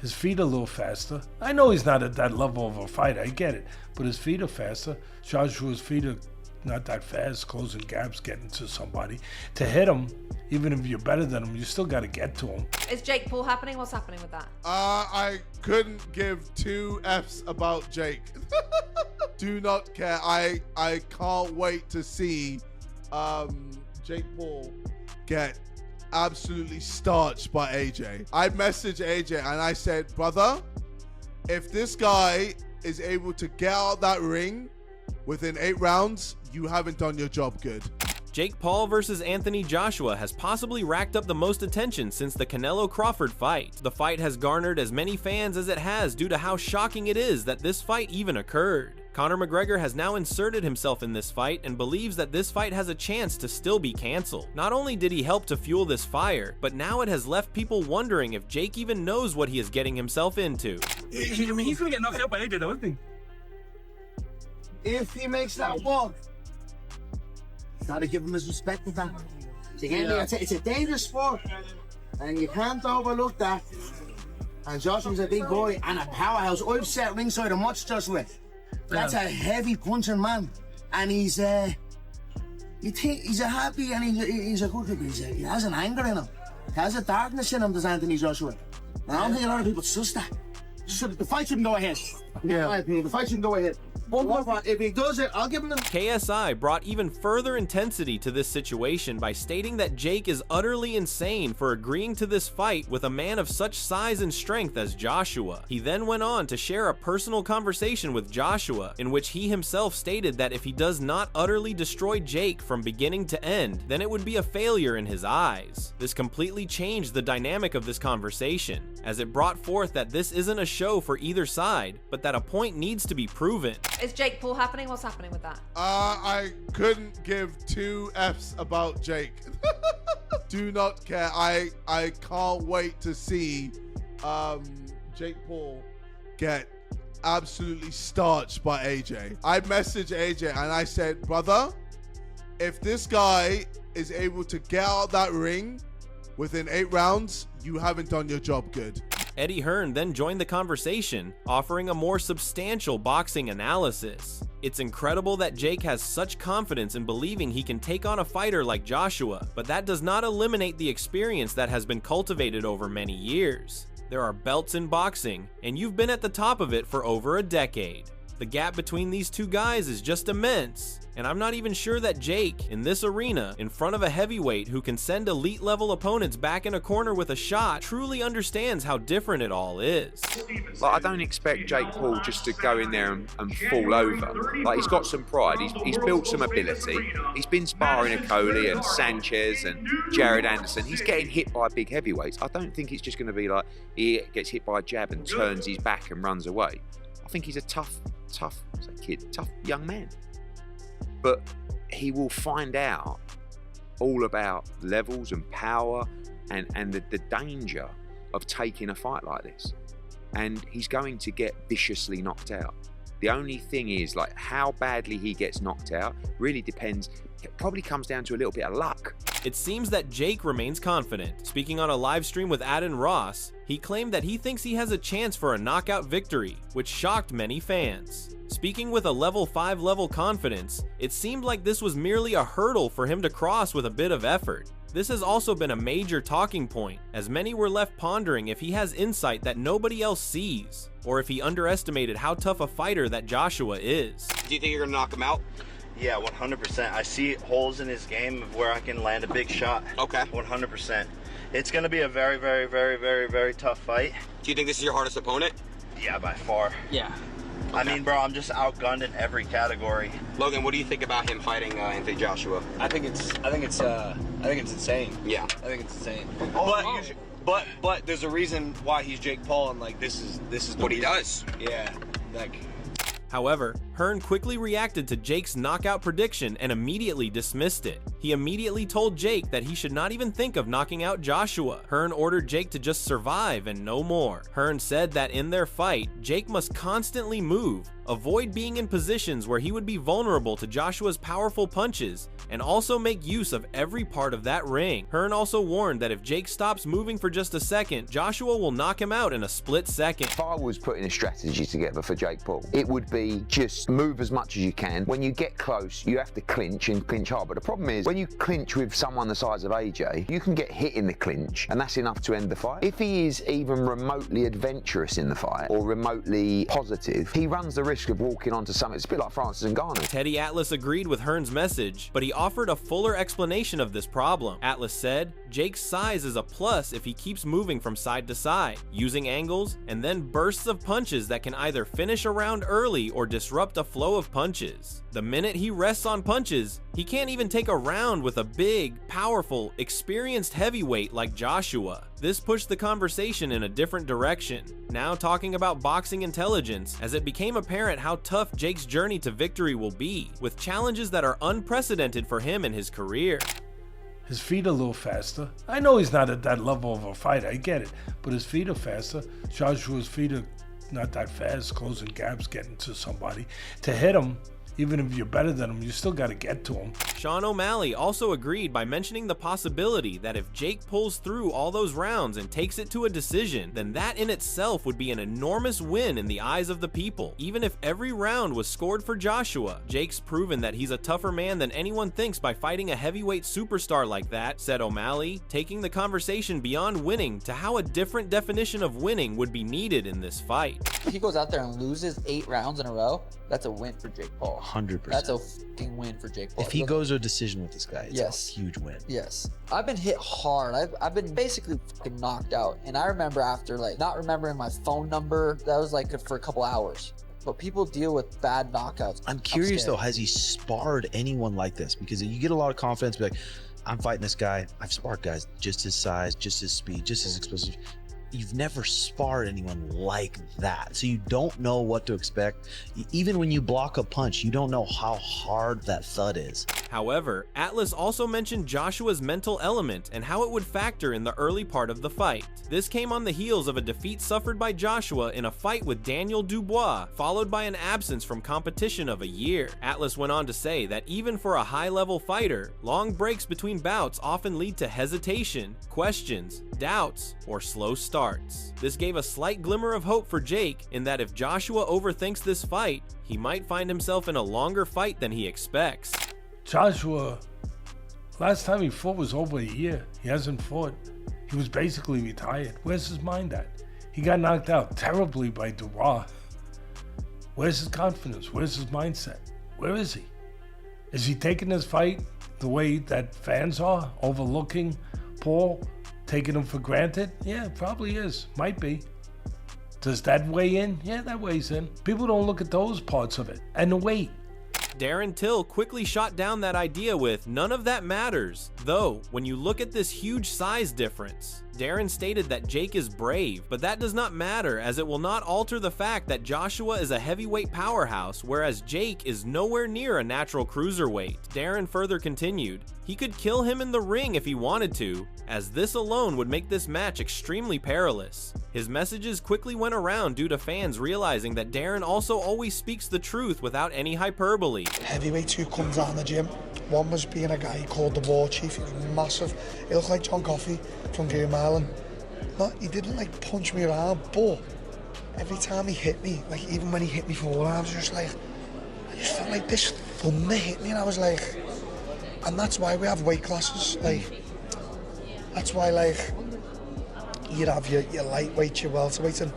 His feet are a little faster. I know he's not at that level of a fighter, I get it. But his feet are faster. Joshua's feet are not that fast, closing gaps, getting to somebody. To hit him, even if you're better than him, you still got to get to him. Is Jake Paul happening? What's happening with that? I couldn't give two Fs about Jake. Do not care. I can't wait to see Jake Paul get absolutely starched by AJ. I messaged AJ and I said, brother, if this guy is able to get out that ring within 8 rounds, you haven't done your job good. Jake Paul versus Anthony Joshua has possibly racked up the most attention since the Canelo-Crawford fight. The fight has garnered as many fans as it has due to how shocking it is that this fight even occurred. Conor McGregor has now inserted himself in this fight and believes that this fight has a chance to still be cancelled. Not only did he help to fuel this fire, but now it has left people wondering if Jake even knows what he is getting himself into. I mean, he's gonna get knocked out by AJ though, isn't he? If he makes that walk, gotta give him his respect with that. It's a dangerous sport, and you can't overlook that. And Joshua's a big boy and a powerhouse. I've sat ringside and watched Joshua. That's a heavy punching man, and he's you think he's a happy and he's a good guy. He has an anger in him. He has a darkness in him, does Anthony Joshua. And I don't think a lot of people trust that. The fight shouldn't go ahead. Yeah, the fight shouldn't go ahead. If he does it, I'll give him the... KSI brought even further intensity to this situation by stating that Jake is utterly insane for agreeing to this fight with a man of such size and strength as Joshua. He then went on to share a personal conversation with Joshua in which he himself stated that if he does not utterly destroy Jake from beginning to end, then it would be a failure in his eyes. This completely changed the dynamic of this conversation, as it brought forth that this isn't a show for either side, but that a point needs to be proven. Is Jake Paul happening? What's happening with that? I couldn't give two Fs about Jake. Do not care. I can't wait to see Jake Paul get absolutely starched by AJ. I messaged AJ and I said, brother, if this guy is able to get out that ring within 8 rounds, you haven't done your job good. Eddie Hearn then joined the conversation, offering a more substantial boxing analysis. It's incredible that Jake has such confidence in believing he can take on a fighter like Joshua, but that does not eliminate the experience that has been cultivated over many years. There are belts in boxing, and you've been at the top of it for over a decade. The gap between these two guys is just immense, and I'm not even sure that Jake, in this arena, in front of a heavyweight who can send elite-level opponents back in a corner with a shot, truly understands how different it all is. Like, I don't expect Jake Paul just to go in there and fall over. Like, he's got some pride, he's built some ability, he's been sparring a Coley and Sanchez and Jared Anderson. He's getting hit by big heavyweights. I don't think it's just going to be like he gets hit by a jab and turns his back and runs away. I think he's a tough young man. But he will find out all about levels and power and the danger of taking a fight like this. And he's going to get viciously knocked out. The only thing is, like, how badly he gets knocked out really depends. It probably comes down to a little bit of luck. It seems that Jake remains confident. Speaking on a live stream with Adin Ross, he claimed that he thinks he has a chance for a knockout victory, which shocked many fans. Speaking with a level 5 level confidence, it seemed like this was merely a hurdle for him to cross with a bit of effort. This has also been a major talking point, as many were left pondering if he has insight that nobody else sees, or if he underestimated how tough a fighter that Joshua is. Do you think you're gonna knock him out? Yeah, 100%. I see holes in his game of where I can land a big shot. Okay. 100%. It's going to be a very, very, very, very, very tough fight. Do you think this is your hardest opponent? Yeah, by far. Yeah. Okay. I mean, bro, I'm just outgunned in every category. Logan, what do you think about him fighting Anthony Joshua? I think it's insane. Yeah. I think it's insane. But there's a reason why he's Jake Paul, and like this is what he does. Yeah. Like. However, Hearn quickly reacted to Jake's knockout prediction and immediately dismissed it. He immediately told Jake that he should not even think of knocking out Joshua. Hearn ordered Jake to just survive and no more. Hearn said that in their fight, Jake must constantly move, avoid being in positions where he would be vulnerable to Joshua's powerful punches, and also make use of every part of that ring. Hearn also warned that if Jake stops moving for just a second, Joshua will knock him out in a split second. If I was putting a strategy together for Jake Paul, it would be just move as much as you can. When you get close, you have to clinch and clinch hard. But the problem is, when you clinch with someone the size of AJ, you can get hit in the clinch, and that's enough to end the fight. If he is even remotely adventurous in the fight, or remotely positive, he runs the risk of walking onto something. It's a bit like Francis Ngannou. Teddy Atlas agreed with Hearn's message, but he offered a fuller explanation of this problem. Atlas said, Jake's size is a plus if he keeps moving from side to side, using angles, and then bursts of punches that can either finish a round early or disrupt a flow of punches. The minute he rests on punches, he can't even take a round with a big, powerful, experienced heavyweight like Joshua. This pushed the conversation in a different direction, now talking about boxing intelligence, as it became apparent how tough Jake's journey to victory will be, with challenges that are unprecedented for him in his career. His feet are a little faster. I know he's not at that level of a fighter, I get it, but his feet are faster. Joshua's feet are not that fast, closing gaps, getting to somebody. To hit him, even if you're better than him, you still got to get to him. Sean O'Malley also agreed by mentioning the possibility that if Jake pulls through all those rounds and takes it to a decision, then that in itself would be an enormous win in the eyes of the people. Even if every round was scored for Joshua, Jake's proven that he's a tougher man than anyone thinks by fighting a heavyweight superstar like that, said O'Malley, taking the conversation beyond winning to how a different definition of winning would be needed in this fight. If he goes out there and loses 8 rounds in a row, that's a win for Jake Paul. 100%. That's a fucking win for Jake Paul. If he goes to a decision with this guy, it's a huge win. Yes. I've been hit hard. I've been basically fucking knocked out. And I remember after, like, not remembering my phone number, that was like for a couple hours. But people deal with bad knockouts. I'm curious though, has he sparred anyone like this? Because you get a lot of confidence, be like, I'm fighting this guy. I've sparred guys just his size, just his speed, just his explosive. You've never sparred anyone like that, so you don't know what to expect. Even when you block a punch, you don't know how hard that thud is. However, Atlas also mentioned Joshua's mental element and how it would factor in the early part of the fight. This came on the heels of a defeat suffered by Joshua in a fight with Daniel Dubois, followed by an absence from competition of a year. Atlas went on to say that even for a high-level fighter, long breaks between bouts often lead to hesitation, questions, doubts, or slow starts. This gave a slight glimmer of hope for Jake in that if Joshua overthinks this fight, he might find himself in a longer fight than he expects. Joshua, last time he fought was over a year. He hasn't fought. He was basically retired. Where's his mind at? He got knocked out terribly by Dubois. Where's his confidence? Where's his mindset? Where is he? Is he taking this fight the way that fans are, overlooking Paul, taking him for granted? Yeah, probably is. Might be. Does that weigh in? Yeah, that weighs in. People don't look at those parts of it. And the weight. Darren Till quickly shot down that idea with, none of that matters. Though, when you look at this huge size difference, Darren stated that Jake is brave, but that does not matter as it will not alter the fact that Joshua is a heavyweight powerhouse, whereas Jake is nowhere near a natural cruiserweight. Darren further continued, he could kill him in the ring if he wanted to, as this alone would make this match extremely perilous. His messages quickly went around due to fans realizing that Darren also always speaks the truth without any hyperbole. Heavyweights who come down the gym, one was being a guy called the War Chief. He was massive. He looked like John Coffey from Game Island. He didn't like punch me around, but every time he hit me, like even when he hit me forward, I was just like, I just felt like this thunder hit me, and I was like, and that's why we have weight classes. Like, that's why like you have your lightweight, your welterweight, and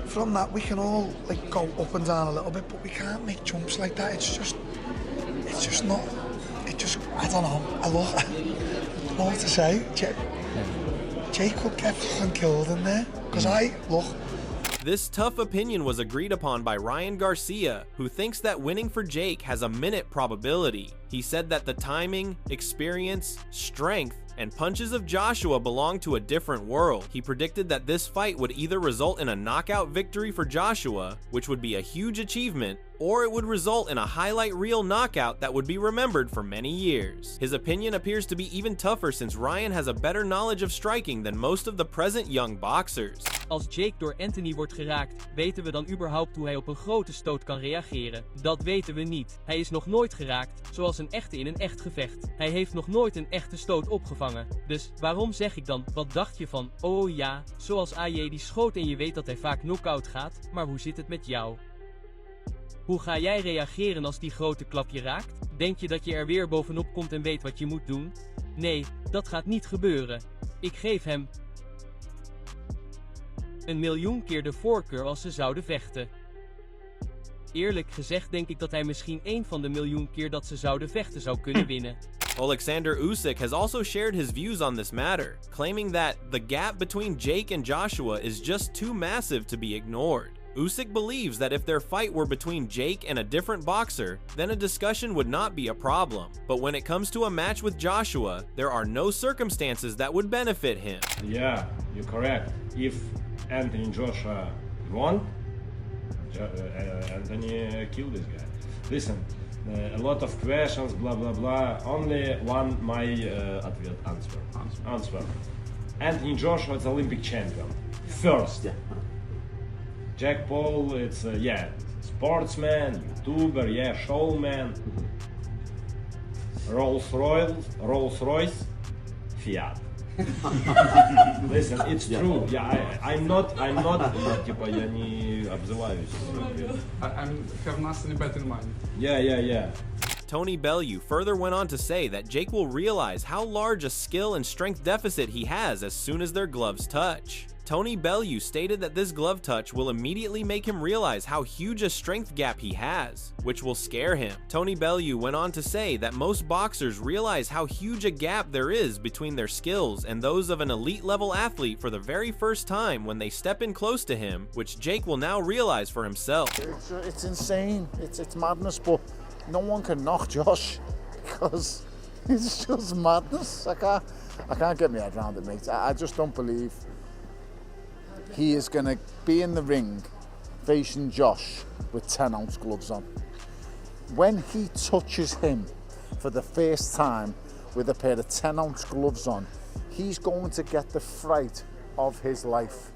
from that we can all like go up and down a little bit, but we can't make jumps like that. It's just not. I don't know. I don't know what to say. Jake could get fucking killed in there, because This tough opinion was agreed upon by Ryan Garcia, who thinks that winning for Jake has a minute probability. He said that the timing, experience, strength, and punches of Joshua belong to a different world. He predicted that this fight would either result in a knockout victory for Joshua, which would be a huge achievement, or it would result in a highlight reel knockout that would be remembered for many years. His opinion appears to be even tougher since Ryan has a better knowledge of striking than most of the present young boxers. Als Jake door Anthony wordt geraakt, weten we dan überhaupt hoe hij op een grote stoot kan reageren? Dat weten we niet. Hij is nog nooit geraakt, zoals een echte in een echt gevecht. Hij heeft nog nooit een echte stoot opgevangen. Dus waarom zeg ik dan, wat dacht je van, oh ja, zoals AJ die schoot en je weet dat hij vaak knock-out gaat, maar hoe zit het met jou? Hoe ga jij reageren als die grote klap je raakt? Denk je dat je er weer bovenop komt en weet wat je moet doen? Nee, dat gaat niet gebeuren. Ik geef hem 1.000.000 keer de voorkeur als ze zouden vechten. Eerlijk gezegd denk ik dat hij misschien 1 van de 1.000.000 keer dat ze zouden vechten zou kunnen winnen. Alexander Usyk has also shared his views on this matter, claiming that the gap between Jake and Joshua is just too massive to be ignored. Usyk believes that if their fight were between Jake and a different boxer, then a discussion would not be a problem. But when it comes to a match with Joshua, there are no circumstances that would benefit him. Yeah, you're correct. If Anthony Joshua won, Anthony killed this guy. Listen, a lot of questions, blah blah blah. Only one my answer. Anthony Joshua is Olympic champion. First. Jack Paul, it's sportsman, YouTuber, showman. Rolls Royce, Fiat. Listen, it's true. Yeah, I'm not. Типа я не обзываюсь. I have nothing bad in mind. Yeah. Tony Bellew further went on to say that Jake will realize how large a skill and strength deficit he has as soon as their gloves touch. Tony Bellew stated that this glove touch will immediately make him realize how huge a strength gap he has, which will scare him. Tony Bellew went on to say that most boxers realize how huge a gap there is between their skills and those of an elite level athlete for the very first time when they step in close to him, which Jake will now realize for himself. It's insane, it's madness, but no one can knock Josh because it's just madness. I can't get my head around it, mate. I just don't believe he is going to be in the ring facing Josh with 10-ounce gloves on. When he touches him for the first time with a pair of 10-ounce gloves on, he's going to get the fright of his life.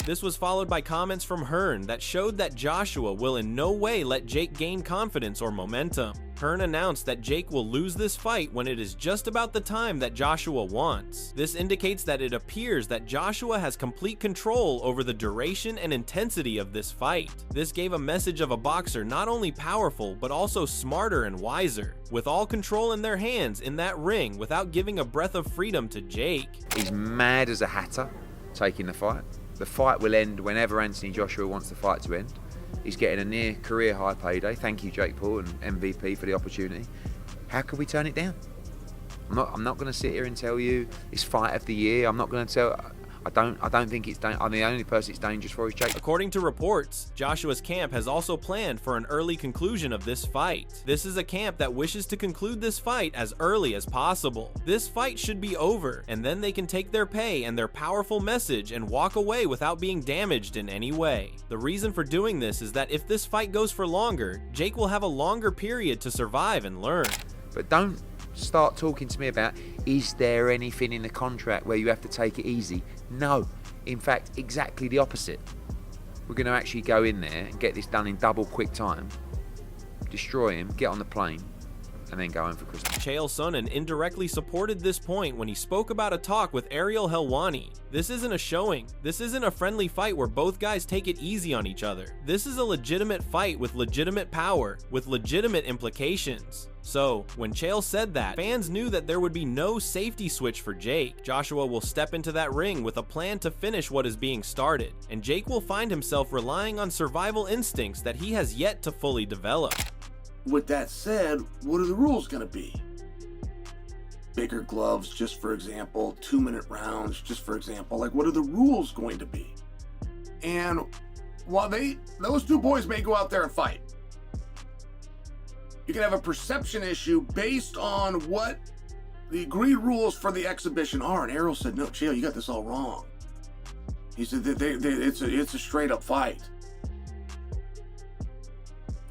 This was followed by comments from Hearn that showed that Joshua will in no way let Jake gain confidence or momentum. Hearn announced that Jake will lose this fight when it is just about the time that Joshua wants. This indicates that it appears that Joshua has complete control over the duration and intensity of this fight. This gave a message of a boxer not only powerful but also smarter and wiser, with all control in their hands in that ring without giving a breath of freedom to Jake. He's mad as a hatter taking the fight. The fight will end whenever Anthony Joshua wants the fight to end. He's getting a near career high payday. Thank you, Jake Paul and MVP, for the opportunity. How could we turn it down? I'm not going to sit here and tell you it's fight of the year. I'm not going to tell. I don't think it's. I'm the only person it's dangerous for is Jake. According to reports, Joshua's camp has also planned for an early conclusion of this fight. This is a camp that wishes to conclude this fight as early as possible. This fight should be over, and then they can take their pay and their powerful message and walk away without being damaged in any way. The reason for doing this is that if this fight goes for longer, Jake will have a longer period to survive and learn. But don't start talking to me about, is there anything in the contract where you have to take it easy? No. In fact, exactly the opposite. We're going to actually go in there and get this done in double quick time, destroy him, get on the plane, and then go home for Christmas. Chael Sonnen indirectly supported this point when he spoke about a talk with Ariel Helwani. This isn't a showing. This isn't a friendly fight where both guys take it easy on each other. This is a legitimate fight with legitimate power, with legitimate implications. So, when Chael said that, fans knew that there would be no safety switch for Jake. Joshua will step into that ring with a plan to finish what is being started, and Jake will find himself relying on survival instincts that he has yet to fully develop. With that said, what are the rules going to be? Bigger gloves, just for example, 2-minute rounds, just for example. Like, what are the rules going to be? And while those two boys may go out there and fight, you can have a perception issue based on what the agreed rules for the exhibition are. And Errol said, no, Chael, you got this all wrong. He said that it's a straight up fight.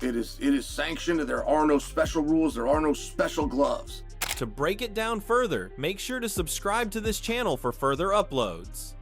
It is sanctioned. There are no special rules. There are no special gloves. To break it down further, make sure to subscribe to this channel for further uploads.